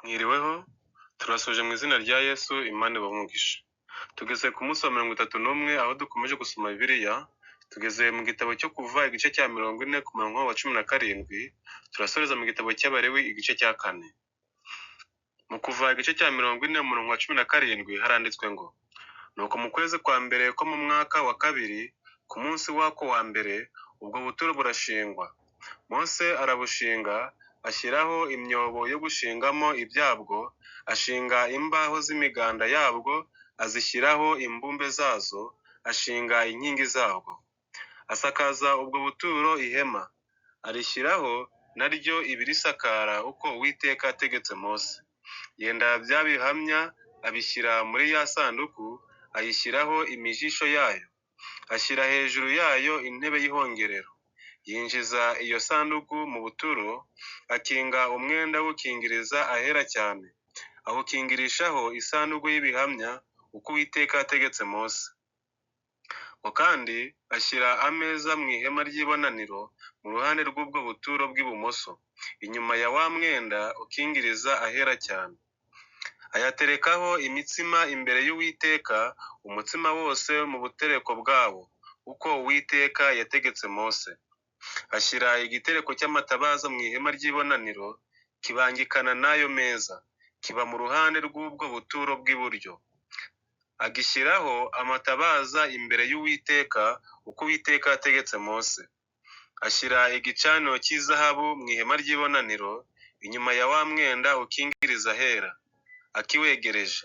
Mwiriweho, turasuje mu izina rya Yesu, Imana ibamwumvishe. Tugeze ku munsi wa 31 aho dukomeje gusoma Bibiliya, tugeze mu gitabo cyo kuva igice cya 40 ku murongo wa 17, turasoreza mu gitabo cy'Abalewi igice cya 4. Mu kuva igice cya 40 umurongo wa 17 haranditswe ngo: Nuko mu kwezi kwa mbere ko mu mwaka wa kabiri, ku munsi wako wa mbere, ubwo buturo burashingwa. Mose arabushinga, ashyiraho imyobo yo gushingamo ibyabwo, ashinga imbaho z'imiganda yabwo, azishyiraho imbumbe zazo, ashinga inkingi zabwo. Asakaza ubwo buturo ihema, arishyiraho naryo ibirisakara uko Uwiteka yategetse Mose. Yenda bya bihamya abishyira muri ya sanduku, ayishyiraho imijisho yayo, ashyira hejuru yayo intebe y'ihongerero. Yinjiza iyo sanduku mu buturo, akinga umwenda w'ukingiriza ahera cyane, awukingirishaho isanduku y'ibihamya uko Uwiteka yategetse Mose. Kandi ashyira ameza mu ihema ry'ibonaniro mu ruhande rw'ubwo buturo bw'ibumoso, inyuma ya wa mwenda ukingiriza ahera cyane. Ayaterekaho imitsima imbere y'Uwiteka, umutsima wose mu butereko bwawo, uko Uwiteka yategetse Mose. Ashyira igitereko cy'amatabaza mu ihema ry'ibonaniro, kibangikana n'ayo meza, kiba mu ruhande rw'ubwo buturo bw'iburyo. Agishyiraho amatabaza imbere y'Uwiteka uko Uwiteka yategetse Mose. Ashyira igicaniro cy'izahabu mu ihema ry'ibonaniro, inyuma ya wa mwenda ukingiriza ahera, akiwegereje,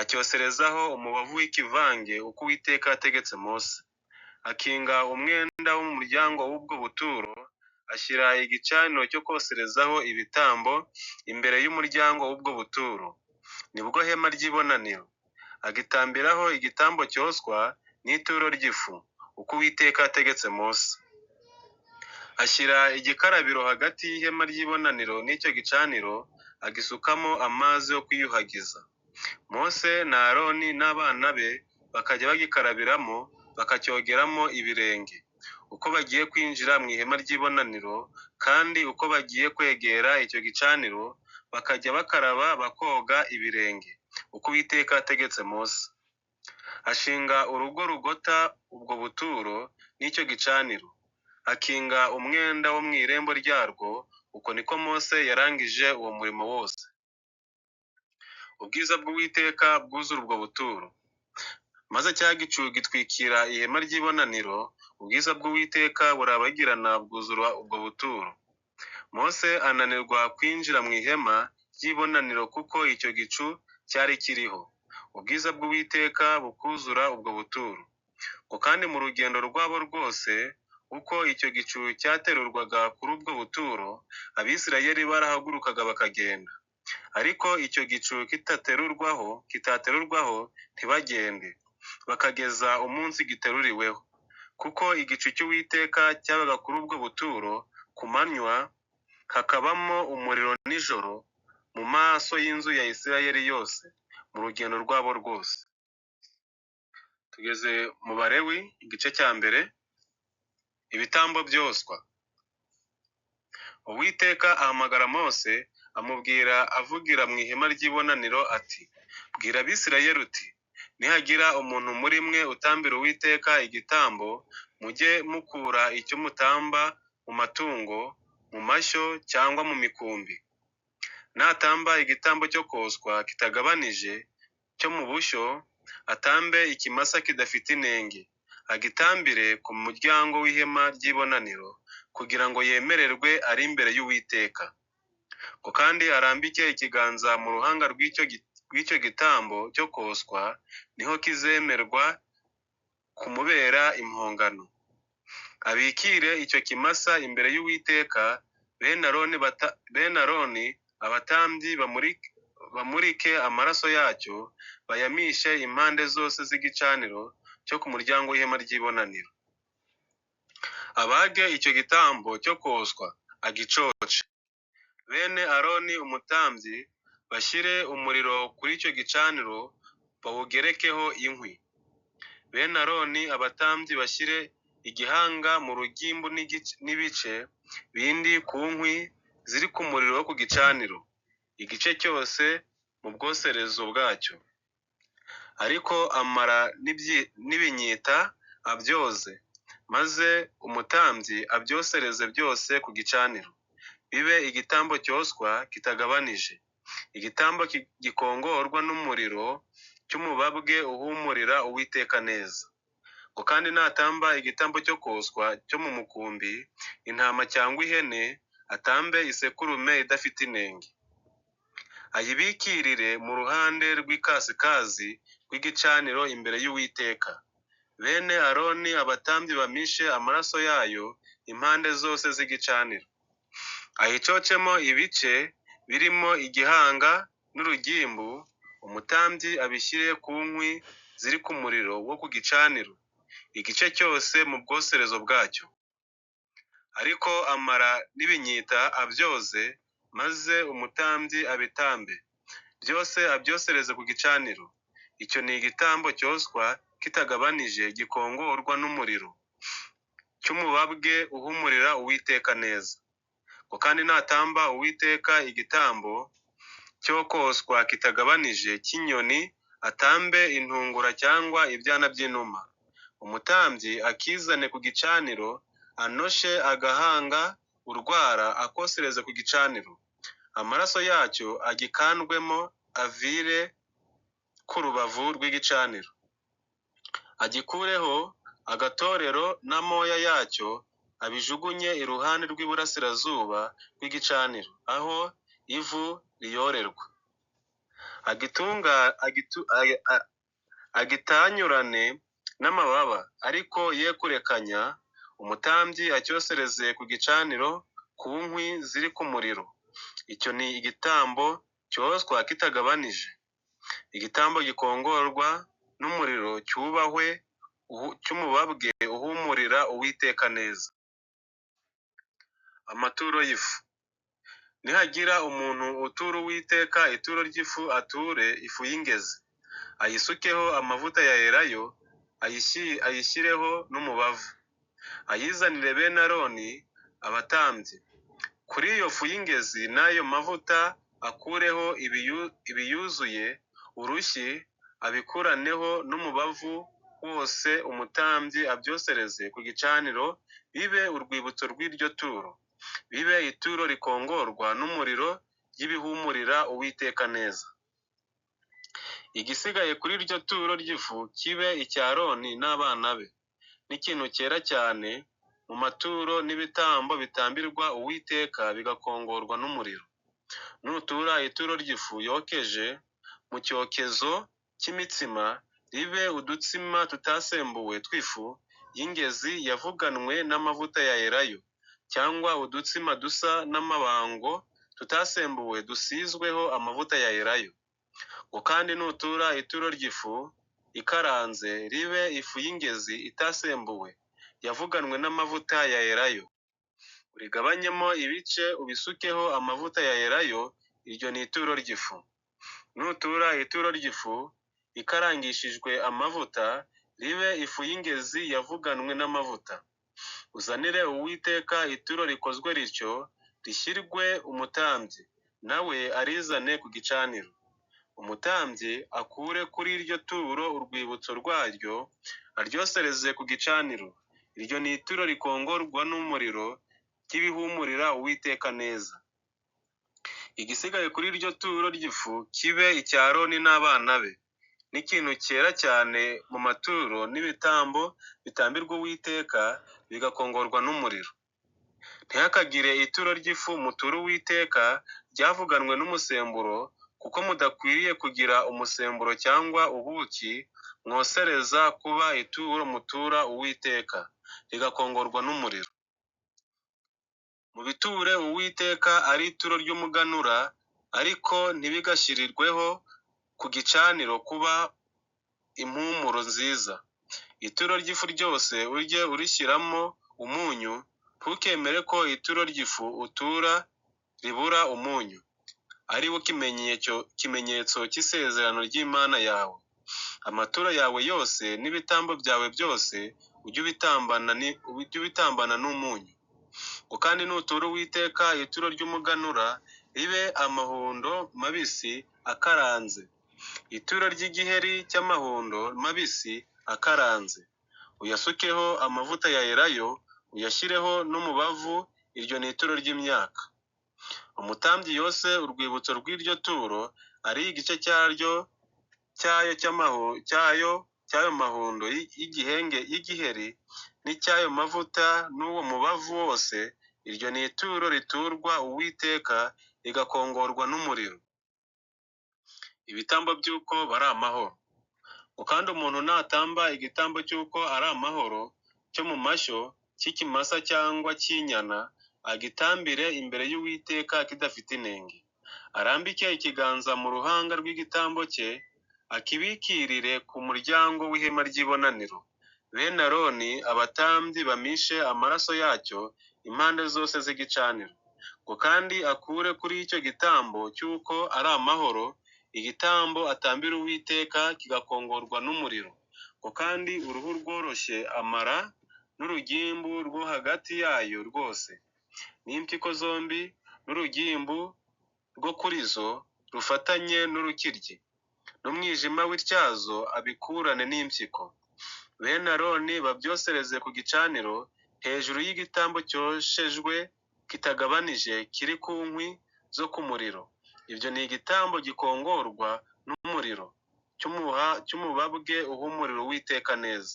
acyoserezaho umubavu w'ikivange uko Uwiteka yategetse Mose. Akinga umwenda wo mu muryango w'ubwo buturo, ashyira igicaniro cyo koserezaho ibitambo imbere y'umuryango w'ubwo buturo, nibwo hema ry'ibonaniro. Agitambiraho igitambo cyoswa n'ituro ry'ifu, uko Uwiteka yategetse Mose. Ashyira igikarabiro hagati y'ihema ry'ibonaniro n'icyo gicaniro, agisukamo amazi yo kwiyuhagiza. Mose na Aroni n'abana be bakajya bagikarabiramo, bakacyogeramo ibirenge, uko bagiye kwinjira mu ihema ry'ibonaniro, kandi uko bagiye kwegera icyo gicaniro, bakajya bakaraba bakoga ibirenge, uko Uwiteka yategetse Mose. Ashinga urugo rugota ubwo buturo n'icyo gicaniro, akinga umwenda wo mu irembo ryarwo. Uko niko Mose yarangije uwo murimo wose. Ubwiza bw'Uwiteka bwuzura ubwo buturo. Maze cya gicu gitwikira ihema ry'ibonaniro, ubwiza bw'Uwiteka burabagirana bwuzura ubwo buturo. Mose ananirwa kwinjira mu ihema ry'ibonaniro kuko icyo gicu cyari kiriho. Ubwiza bw'Uwiteka bukuzura ubwo buturo. Kandi mu rugendo rwabo rwose, uko icyo gicu cyaterurwaga kuri ubwo buturo, Abisirayeli barahagurukaga bakagenda. Ariko icyo gicu kitaterurwaho ntibagende, bakageza umunsi giteruriweho. Kuko igicu cy'Uwiteka cyabaga kuri ubwo buturo ku manywa, hakabamo umuriro nijoro mu maso y'inzu ya Isirayeli yose, mu rugendo rwabo rwose. Tugeze mu Balewi igice cya mbere. Ibitambo byoswa. Uwiteka ahamagara Mose, amubwira avugira mu ihema ry'ibonaniro ati: Bwira Abisirayeli uti, nihagira umuntu muri mwe utambira Uwiteka igitambo, mujye mukura icyo mutamba mu matungo, mu mashyo cyangwa mu mikumbi. Natamba igitambo cyo koswa kitagabanije cyo mu bushyo, atambe ikimasa kidafite inenge, agitambire ku muryango w'ihema ry'ibonaniro, kugira ngo yemererwe ari imbere y'Uwiteka. Kandi arambike ikiganza mu ruhanga rw'icyo gitambo cyo koswa, niho kizemerwa kumubera impongano. Abikire icyo kimasa imbere y'Uwiteka, bene Aroni abatambyi bamurike amaraso yacyo, bayamishe impande zose z'igicaniro cyo ku muryango w'ihema ry'ibonaniro. Abage icyo gitambo cyo koswa agicoce. Bene Aroni umutambyi bashyire umuriro kuri icyo gicaniro, bawugerekeho inkwi. Bene Aroni abatambyi bashyire igihanga mu rugimbu n'ibice bindi ku nkwi ziri ku muriro wo ku gicaniro. igice cyose mu bwoserezo bwacyo. Ariko amara n'ibinyita abyoze, maze umutambyi abyosereze byose ku gicaniro, bibe igitambo cyoswa kitagabanije, igitambo gikongorwa n'umuriro cy'umubabwe uhumurira Uwiteka neza. Ngo kandi natamba igitambo cyo koswa cyo mu mukumbi, intama cyangwa ihene, atambe isekurume idafite inenge, ayibikirire mu ruhande rw'ikasikazi rw'igicaniro imbere y'Uwiteka. Bene Aroni abatambyi bamishe amaraso yayo impande zose z'igicaniro, ayicocemo ibice birimo igihanga n'urugimbu, umutambyi abishyire ku nkwi ziri ku muriro wo ku gicaniro, igice cyose mu bwoserezo bwacyo. Ariko amara n'ibinyita abyoze, maze umutambyi abitambe byose abyosereze ku gicaniro. Icyo ni igitambo cyoswa kitagabanije gikongorwa n'umuriro, cy'umubabwe uhumurira Uwiteka neza. Ngo kandi natamba Uwiteka igitambo cyo koswa kitagabanije cy'inyoni, atambe intungura cyangwa ibyana by'inuma. Umutambyi akizane ku gicaniro, anoshe agahanga urwara, akosereze ku gicaniro. Amaraso yacyo agikandwemo avire ku rubavu rw'igicaniro, agikureho agatorero n'amoya yacyo, abijugunye iruhande rw'iburasirazuba rw'igicaniro, aho ivu riyorerwa. Agitanyurane n'amababa, ariko ye kurekanya. Umutambyi acyosereze ku gicaniro ku nkwi ziri ku muriro. Icyo ni igitambo cyoswa kitagabanije, igitambo gikongorwa n'umuriro, cyubahwe, cy'umubabwe uhumurira Uwiteka neza. Amaturo y'ifu. Nihagira umuntu utura Uwiteka ituro ry'ifu, ature ifu y'ingezi, ayisukeho amavuta ya elayo, ayishyireho n'umubavu, ayizanire bene Aroni abatambyi. Kuri iyo fu y'ingezi n'ayo mavuta akureho ibiyuzuye urushyi, abikuraneho n'umubavu wose, umutambyi abyosereze ku gicaniro, bibe urwibutso rw'iryo turo, bibe ituro rikongorwa n'umuriro ry'ibihumurira Uwiteka neza. Igisigaye kuri iryo turo ry'ifu kibe icya Aroni n'abana be, n'ikintu cyera cyane mu maturo n'ibitambo bitambirwa Uwiteka bigakongorwa n'umuriro. Nutura ituro ry'ifu yokeje mu cyokezo cy'imitsima, ribe udutsima tutasembuwe tw'ifu y'ingezi yavuganwe n'amavuta ya elayo, cyangwa udutsima dusa n'amabango tutasembuwe dusizweho amavuta ya elayo. Ngo kandi nutura ituro ry'ifu ikaranze, ribe ifu y'ingezi itasembuwe yavuganwe n'amavuta ya elayo. Urigabanyemo ibice, ubisukeho amavuta ya elayo, iryo ni ituro ry'ifu. Nutura ituro ry'ifu ikarangishijwe amavuta, ribe ifu y'ingezi yavuganwe n'amavuta. Uzanire Uwiteka ituro rikozwe rityo, rishyirwe umutambyi, nawe arizane ku gicaniro. Umutambyi akure kuri iryo turo urwibutso rwaryo, aryosereze ku gicaniro. Iryo ni ituro rikongorwa n'umuriro ry'ibihumurira Uwiteka neza. Igisigaye kuri iryo turo ry'ifu kibe icya Aroni n'abana be, n'ikintu cyera cyane mu maturo n'ibitambo bitambirwa Uwiteka bigakongorwa n'umuriro. Ntihakagire ituro ry'ifu mutura Uwiteka ryavuganwe n'umusemburo, kuko mudakwiriye kugira umusemburo cyangwa ubuki mwosereza kuba ituro mutura Uwiteka, rigakongorwa n'umuriro. Mubiture Uwiteka ari ituro ry'umuganura, ariko ntibigashyirirweho ku gicaniro kuba impumuro nziza. Ituro ry'ifu ryose ujye urishyiramo umunyu, ntukemere ko ituro ry'ifu utura ribura umunyu, ari wo kimenyetso cy'isezerano ry'Imana yawe. Amaturo yawe yose n'ibitambo byawe byose ujye ubitambana n'umunyu. ngo kandi nutura Uwiteka ituro ry'umuganura ribe amahundo mabisi akaranze, ituro ry'igiheri cy'amahundo mabisi akaranze, uyasukeho amavuta ya elayo, uyashyireho n'umubavu, iryo ni ituro ry'imyaka. Umutambyi yose urwibutso rw'iryo turo ari igice cyayo mahundo y'igiheri n'icyayo mavuta n'uwo mubavu wose, iryo ni ituro riturwa Uwiteka rigakongorwa n'umuriro. Ibitambo by'uko bari amahoro. Kandi umuntu natamba igitambo cy'uko ari amahoro cyo mu mashyo cy'ikimasa cyangwa cy'inyana, agitambire imbere y'Uwiteka kidafite inenge. Arambike ikiganza mu ruhanga rw'igitambo cye, akibikirire ku muryango w'ihema ry'ibonaniro. Bene Aroni abatambyi bamishe amaraso yacyo impande zose z'igicaniro. Ngo kandi akure kuri icyo gitambo cy'uko ari amahoro igitambo atambira Uwiteka kigakongorwa n'umuriro. Ngo kandi uruhu rworoshye amara n'urugimbu rwo hagati yayo rwose, n'impyiko zombi n'urugimbu rwo kuri zo rufatanye n'urukiryi, n'umwijima w'ityazo abikurane n'impyiko. Bene Aroni babyosereze ku gicaniro hejuru y'igitambo cyoshejwe kitagabanije kiri ku nkwi zo ku muriro. Ibyo ni igitambo gikongorwa n'umuriro cy'umubabwe uhumurira Uwiteka neza.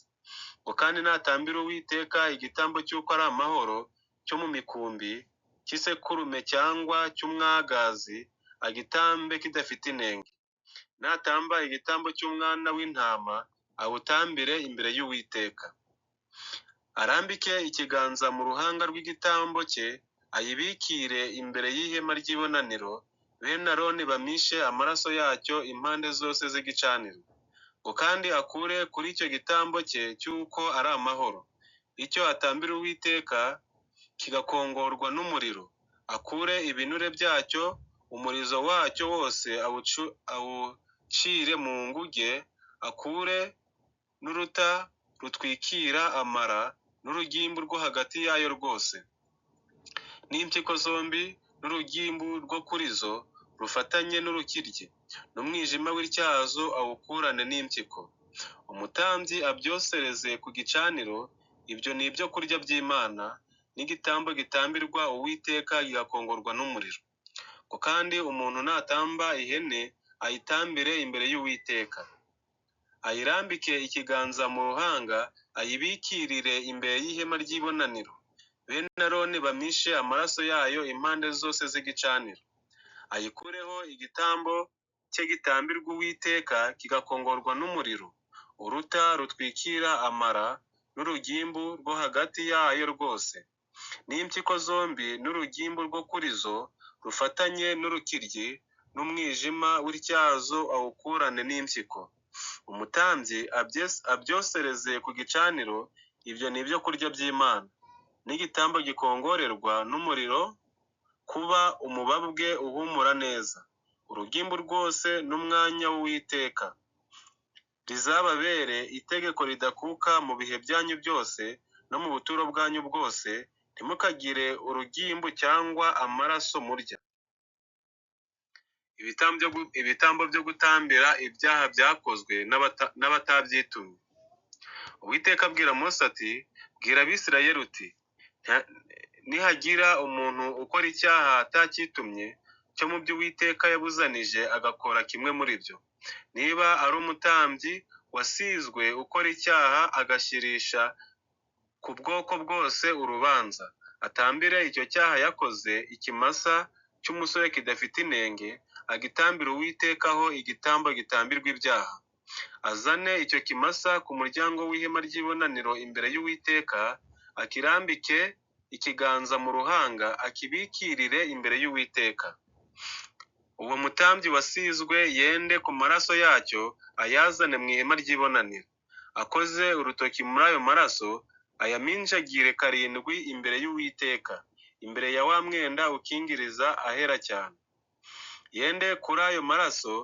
Ngo kandi natambira Uwiteka igitambo cy'uko ari amahoro cyo mu mikumbi cy'isekurume cyangwa cy'umwagazi, agitambe kidafite inenge. Natamba igitambo cy'umwana w'intama, awutambire imbere y'Uwiteka. Arambike ikiganza mu ruhanga rw'igitambo cye, ayibikire imbere y'ihema ry'ibonaniro. Bene Aroni bamishe amaraso yacyo impande zose z'igicaniro. Ngo kandi akure kuri icyo gitambo cye cy'uko ari amahoro icyo atambira Uwiteka kigakongorwa n'umuriro, akure ibinure byacyo, umurizo wacyo wose awucire mu nguge, akure n'uruta rutwikira amara n'urugimbu rwo hagati yayo rwose, n'impyiko zombi n'urugimbu rwo kuri zo rufatanye n'urukiryi, n'umwijima w'ityazo awukurane n'impyiko. Umutambyi abyosereze ku gicaniro. Ibyo ni ibyo kurya by'Imana, n'igitambo gitambirwa Uwiteka kigakongorwa n'umuriro. Ngo kandi umuntu natamba ihene, ayitambire imbere y'Uwiteka, ayirambike ikiganza mu ruhanga, ayibikirire imbere y'ihema ry'ibonaniro. Bene Aroni bamishe amaraso yayo impande zose z'igicaniro. Ayikureho igitambo cye gitambirwa Uwiteka kigakongorwa n'umuriro, uruta rutwikira amara n'urugimbu rwo hagati yayo rwose, n'impyiko zombi n'urugimbu rwo kuri zo rufatanye n'urukiryi, n'umwijima w'ityazo awukurane n'impyiko. Umutambyi abyosereze ku gicaniro. Ibyo ni ibyo kurya by'Imana, n'igitambo gikongorerwa n'umuriro, kuba umubabwe uhumura neza, urugimbu rwose n'umwanya w'Uwiteka. Rizababere itegeko ridakuka mu bihe byanyu byose no mu buturo bwanyu bwose, ntimukagire urugimbu cyangwa amaraso murya. Ibitambo byo gutambira ibyaha byakozwe n'abatabyitumye. Uwiteka abwira Mose ati, bwira Abisirayeli uti, nihagira umuntu ukora icyaha atacyitumye cyo mu byo Uwiteka yabuzanije agakora kimwe muri byo, niba ari umutambyi wasizwe ukora icyaha, agashyirisha ku bwoko bwose urubanza, atambire icyo cyaha yakoze ikimasa cy'umusore kidafite inenge, agitambira Uwitekaho igitambo gitambirwa ibyaha. Azane icyo kimasa ku muryango w'ihema ry'ibonaniro imbere y'Uwiteka, akirambike ikiganza mu ruhanga, akibikirire imbere y'Uwiteka. Uwo mutambyi wasizwe yende ku maraso yacyo, ayazane mu ihema ry'ibonaniro. Akoze urutoki muri ayo maraso, ayaminjagire karindwi imbere y'Uwiteka, imbere ya wa mwenda ukingiriza ahera cyane. Yende kuri ayo maraso,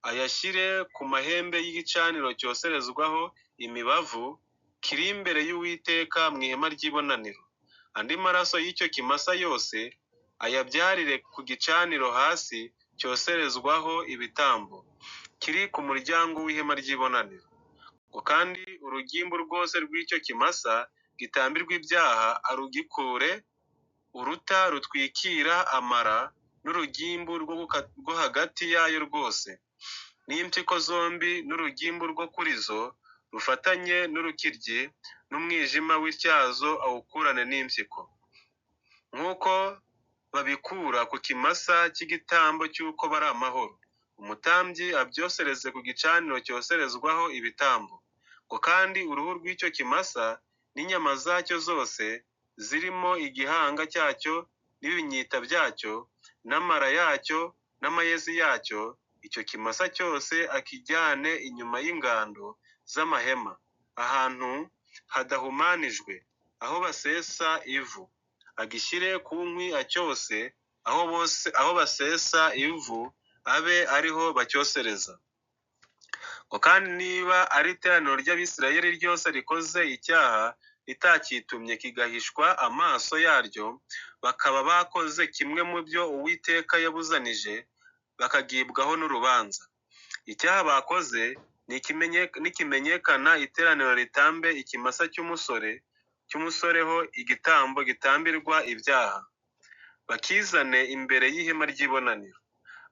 ayashyire ku mahembe y'igicaniro cyoserezwaho imibavu kiri imbere y'Uwiteka mu ihema ry'ibonaniro. andi maraso y'icyo kimasa yose ayabyarire ku gicaniro hasi cyoserezwaho ibitambo kiri ku muryango w'ihema ry'ibonaniro. Ngo kandi urugimbu rwose rw'icyo kimasa gitambirwa ibyaha arugikure uruta rutwikira amara n'urugimbu rwo hagati yayo rwose, n'impyiko zombi n'urugimbu rwo kuri zo rufatanye n'urukiryi n'umwijima w'ityazo awukurane n'impyiko, nk'uko babikura ku kimasa cy'igitambo cy'uko bari amahoro. Umutambyi abyosereze ku gicaniro cyoserezwaho ibitambo. Ngo kandi uruhu rw'icyo kimasa n'inyama zacyo zose zirimo igihanga cyacyo n'ibinyita byacyo n'amara yacyo n'amayezi yacyo, icyo kimasa cyose akijyane inyuma y'ingando z'amahema, ahantu hadahumanijwe, aho basesa ivu, agishyire ku nkwi acyose, aho basesa ivu abe ariho bacyosereza. Ngo kandi niba ari iteraniro ry'Abisirayeli ryose rikoze icyaha ritakitumye kigahishwa amaso yaryo, bakaba bakoze kimwe mu byo Uwiteka yabuzanije, bakagibwaho n'urubanza. Icyaha bakoze nikimenyekana, iteraniro ritambe ikimasa cy'umusoreho igitambo gitambirwa ibyaha, bakizane imbere y'ihema ry'ibonaniro.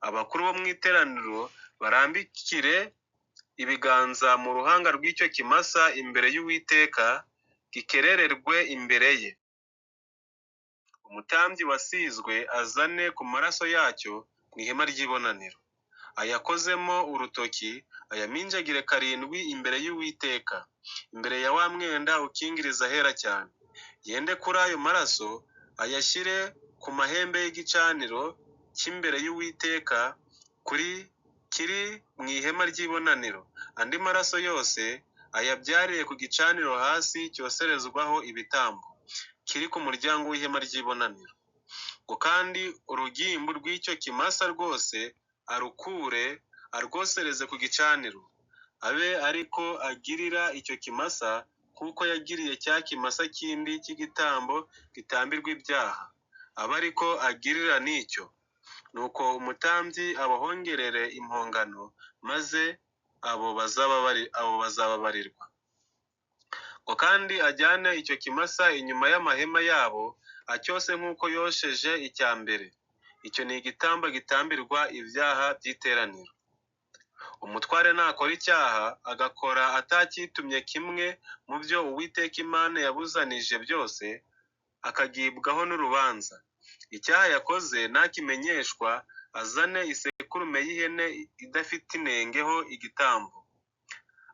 Abakuru bo mu iteraniro barambikire ibiganza mu ruhanga rw'icyo kimasa imbere y'Uwiteka, gikerererwe imbere ye. Umutambyi wasizwe azane ku maraso yacyo mu ihema ry'ibonaniro, ayakozemo urutoki, ayaminjagire 7 imbere y'Uwiteka, imbere ya wa mwenda ukingiriza ahera cyane. Yende kuri ayo maraso ayashyire ku mahembe y'igicaniro cy'imbere y'Uwiteka kiri mu ihema ry'ibonaniro. Andi maraso yose ayabyariye ku gicaniro hasi cyoserezwaho ibitambo kiri ku muryango w'ihema ry'ibonaniro. Ngo kandi urugimbu rw'icyo kimasa rwose arukure arwosereze ku gicaniro, abe ariko agirira icyo kimasa kuko yagiriye cya kimasa kindi cy'igitambo gitambirwa ibyaha, abe ariko agirira n'icyo. Nuko umutambyi abahongerere impongano, maze abo bazababarirwa. Ngo kandi ajyane icyo kimasa inyuma y'amahema yabo acyose nk'uko yosheje icya mbere. Icyo ni igitambo gitambirwa ibyaha by'iteraniro. Umutware nakora icyaha agakora atakitumye kimwe mu byo Uwiteka Imana yabuzanije byose, akagibwaho n'urubanza. Icyaha yakoze nakimenyeshwa, azane isekurume y'ihene idafite inengeho igitambo,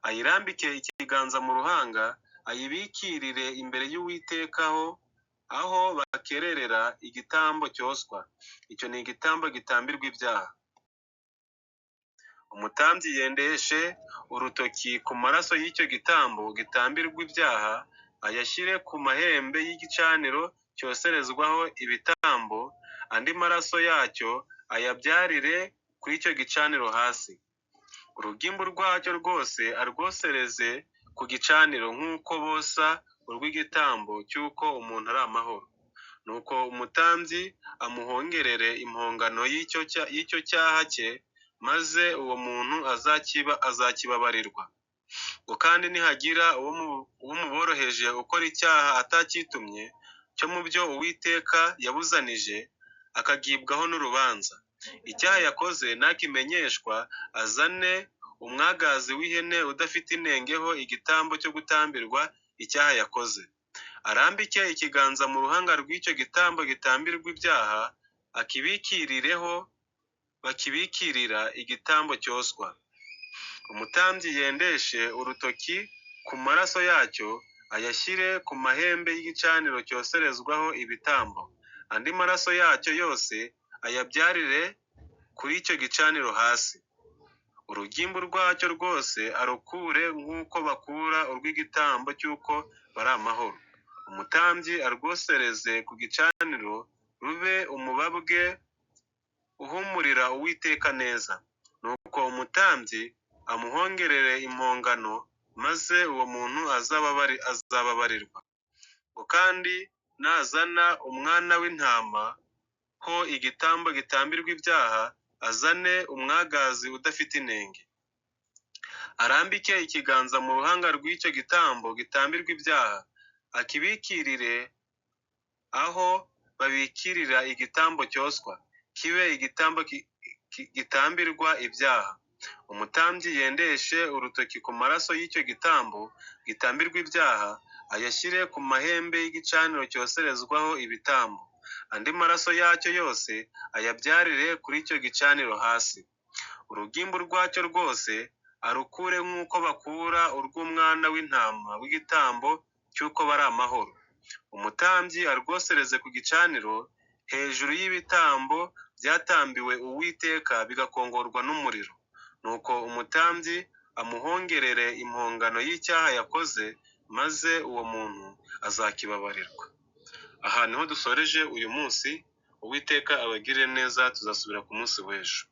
ayirambike ikiganza mu ruhanga, ayibikirire imbere y'Uwiteka aho bakererera igitambo cyoswa. Icyo ni igitambo gitambirwa ibyaha. Umutambyi yendeshe urutoki ku maraso y'icyo gitambo gitambirwa ibyaha, ayashyire ku mahembe y'igicaniro cyoserezwaho ibitambo, andi maraso yacyo ayabyarire kuri icyo gicaniro hasi. Urugimbu rwacyo rwose arwosereze ku gicaniro nk'uko bosa urw'igitambo cy'uko umuntu ari amahoro. Nuko umutambyi amuhongerere impongano y'icyo cyaha cye, maze uwo muntu azakibabarirwa. Ngo kandi nihagira uwo muboroheje ukora icyaha atakitumye cyo mu byo Uwiteka yabuzanije, akagibwaho n'urubanza. Icyaha yakoze nakimenyeshwa, azane umwagazi w'ihene udafite inengeho igitambo cyo gutambirwa icyaha yakoze, arambike ikiganza mu ruhanga rw'icyo gitambo gitambirwa ibyaha, bakibikirira igitambo cyoswa. Umutambyi yendeshe urutoki ku maraso yacyo, ayashyire ku mahembe y'igicaniro cyoserezwaho ibitambo, andi maraso yacyo yose ayabyarire kuri icyo gicaniro hasi. Urugimbu rwacyo rwose arukure nk'uko bakura urw'igitambo cy'uko bari amahoro. Umutambyi arwosereze ku gicaniro, rube umubabwe uhumurira Uwiteka neza. Nuko umutambyi amuhongerere impongano, maze uwo muntu azababarirwa. Ngo kandi nazana umwana w'intama ho igitambo gitambirwa ibyaha, azane umwagazi udafite inenge. Arambike ikiganza mu ruhanga rw'icyo gitambo gitambirwa ibyaha, akibikirire aho babikirira igitambo cyoswa, kibe igitambo gitambirwa ibyaha. Umutambyi yendeshe urutoki ku maraso y'icyo gitambo gitambirwa ibyaha, ayashyire ku mahembe y'igicaniro cyoserezwaho ibitambo. Andi maraso yacyo yose ayabyarire kuri icyo gicaniro hasi. Urugimbu rwacyo rwose arukure nk'uko bakura urw'umwana w'intama w'igitambo cy'uko bari amahoro. Umutambyi arwosereze ku gicaniro hejuru y'ibitambo byatambiwe Uwiteka bigakongorwa n'umuriro. Nuko umutambyi amuhongerere impongano y'icyaha yakoze, maze uwo muntu azakibabarirwa. Aha niho dusoreje uyu munsi. Uwiteka abagirire neza, tuzasubira ku munsi w'ejo.